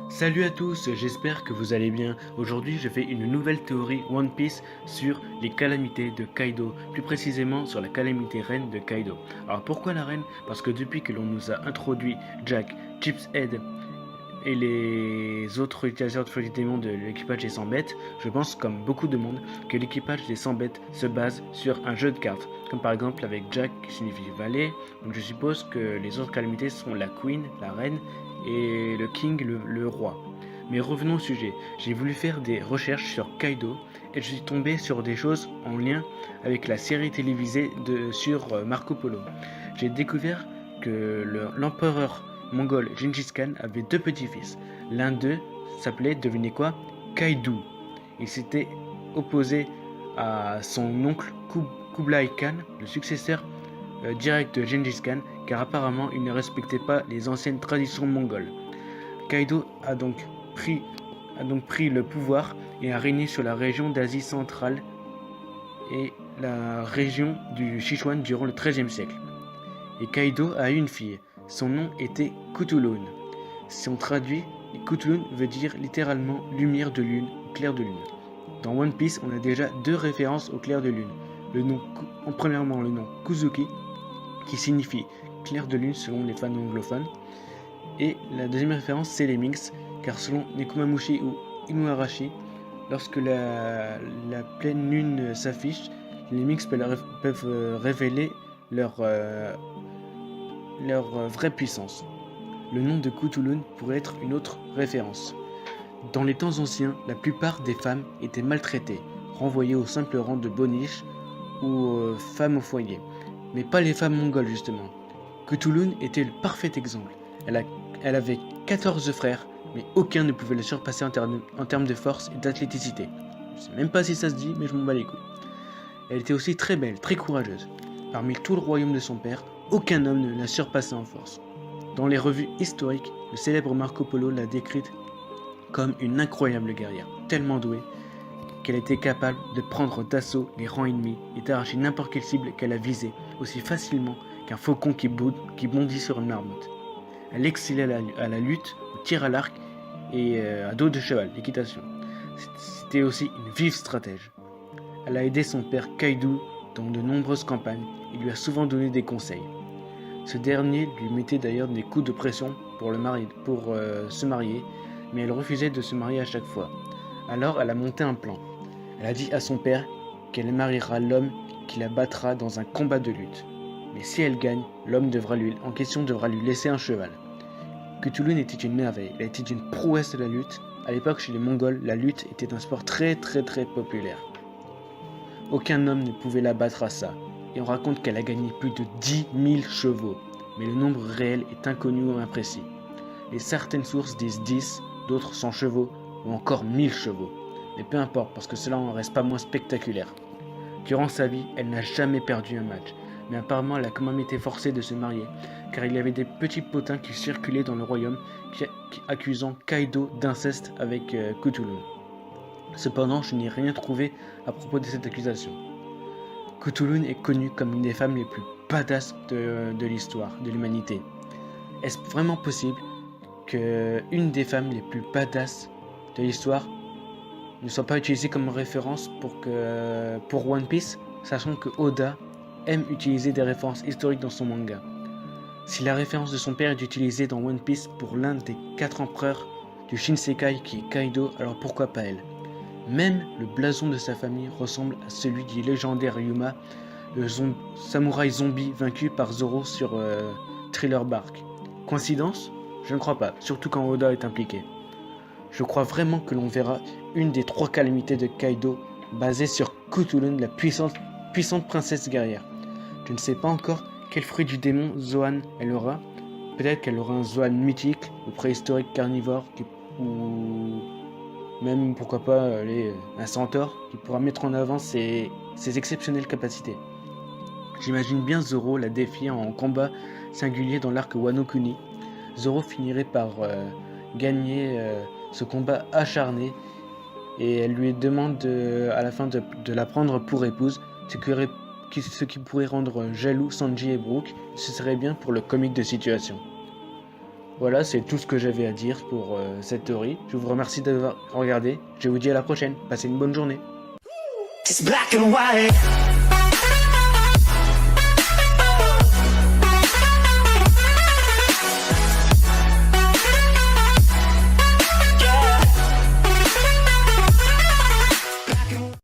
Salut à tous, j'espère que vous allez bien. Aujourd'hui, je fais une nouvelle théorie One Piece sur les calamités de Kaido, plus précisément sur la calamité reine de Kaido. Alors pourquoi la reine? Parce que depuis que l'on nous a introduit Jack, Chips Head et les autres utilisateurs de Fruit Démon de l'équipage des 100 bêtes, je pense, comme beaucoup de monde, que l'équipage des 100 bêtes se base sur un jeu de cartes, comme par exemple avec Jack qui signifie valet. Donc je suppose que les autres calamités sont la Queen, la reine, et le King, le roi. Mais revenons au sujet, j'ai voulu faire des recherches sur Kaido et je suis tombé sur des choses en lien avec la série télévisée sur Marco Polo. J'ai découvert que l'empereur mongol Gengis Khan avait deux petits-fils. L'un d'eux s'appelait, devinez quoi, Kaidu. Il s'était opposé à son oncle Kublai Khan, le successeur direct de Gengis Khan, car apparemment il ne respectait pas les anciennes traditions mongoles. Kaido a donc pris le pouvoir et a régné sur la région d'Asie centrale et la région du Sichuan durant le XIIIe siècle. Et Kaido a eu une fille. Son nom était Cthulhu. Si on traduit, Cthulhu veut dire littéralement lumière de lune, clair de lune. Dans One Piece, on a déjà deux références au clair de lune. Premièrement, le nom Kuzuki, qui signifie clair de lune selon les fans anglophones. Et la deuxième référence, c'est les Minks, car selon Nekomamushi ou Inuarashi, lorsque la pleine lune s'affiche, les Minks peuvent révéler leur vraie puissance. Le nom de Cthulhu pourrait être une autre référence. Dans les temps anciens, la plupart des femmes étaient maltraitées, renvoyées au simple rang de boniches ou femmes au foyer. Mais pas les femmes mongoles justement. Cthulhu était le parfait exemple. Elle avait 14 frères, mais aucun ne pouvait le surpasser en termes de force et d'athléticité. Je sais même pas si ça se dit, mais je m'en bats les couilles. Elle était aussi très belle, très courageuse. Parmi tout le royaume de son père, aucun homme ne la surpassait en force. Dans les revues historiques, le célèbre Marco Polo l'a décrite comme une incroyable guerrière, tellement douée qu'elle était capable de prendre d'assaut les rangs ennemis et d'arracher n'importe quelle cible qu'elle a visée aussi facilement qu'un faucon qui bondit sur une marmotte. Elle excellait à la lutte, au tir à l'arc et à dos de cheval, l'équitation. C'était aussi une vive stratège. Elle a aidé son père Kaido dans de nombreuses campagnes et lui a souvent donné des conseils. Ce dernier lui mettait d'ailleurs des coups de pression pour se marier, mais elle refusait de se marier à chaque fois. Alors elle a monté un plan. Elle a dit à son père qu'elle mariera l'homme qui la battra dans un combat de lutte. Mais si elle gagne, l'homme en question devra lui laisser un cheval. Cthulhu était une merveille, elle était une prouesse de la lutte. À l'époque, chez les Mongols, la lutte était un sport très populaire. Aucun homme ne pouvait la battre à ça, et on raconte qu'elle a gagné plus de 10 000 chevaux, mais le nombre réel est inconnu ou imprécis. Et certaines sources disent 10, d'autres 100 chevaux, ou encore 1000 chevaux. Mais peu importe, parce que cela en reste pas moins spectaculaire. Durant sa vie, elle n'a jamais perdu un match, mais apparemment elle a quand même été forcée de se marier, car il y avait des petits potins qui circulaient dans le royaume accusant Kaido d'inceste avec Cthulhu. Cependant, je n'ai rien trouvé à propos de cette accusation. Cthulhu est connue comme une des femmes les plus badass de l'histoire, de l'humanité. Est-ce vraiment possible qu'une des femmes les plus badass de l'histoire ne soit pas utilisée comme référence pour One Piece, sachant que Oda aime utiliser des références historiques dans son manga. Si la référence de son père est utilisée dans One Piece pour l'un des 4 empereurs du Shinsekai qui est Kaido, alors pourquoi pas elle? Même le blason de sa famille ressemble à celui du légendaire Yuma, le samouraï zombie vaincu par Zoro sur Thriller Bark. Coïncidence? Je ne crois pas, surtout quand Oda est impliqué. Je crois vraiment que l'on verra une des 3 calamités de Kaido basée sur Cthulhu, la puissante princesse guerrière. Je ne sais pas encore quel fruit du démon Zoan elle aura. Peut-être qu'elle aura un Zoan mythique ou préhistorique carnivore ou même pourquoi pas un centaure qui pourra mettre en avant ses exceptionnelles capacités. J'imagine bien Zoro la défier en combat singulier dans l'arc Wano Kuni. Zoro finirait par gagner ce combat acharné et elle lui demande à la fin de la prendre pour épouse, ce qui pourrait rendre jaloux Sanji et Brook. Ce serait bien pour le comique de situation. Voilà, c'est tout ce que j'avais à dire pour cette théorie. Je vous remercie d'avoir regardé. Je vous dis à la prochaine. Passez une bonne journée. It's black and white.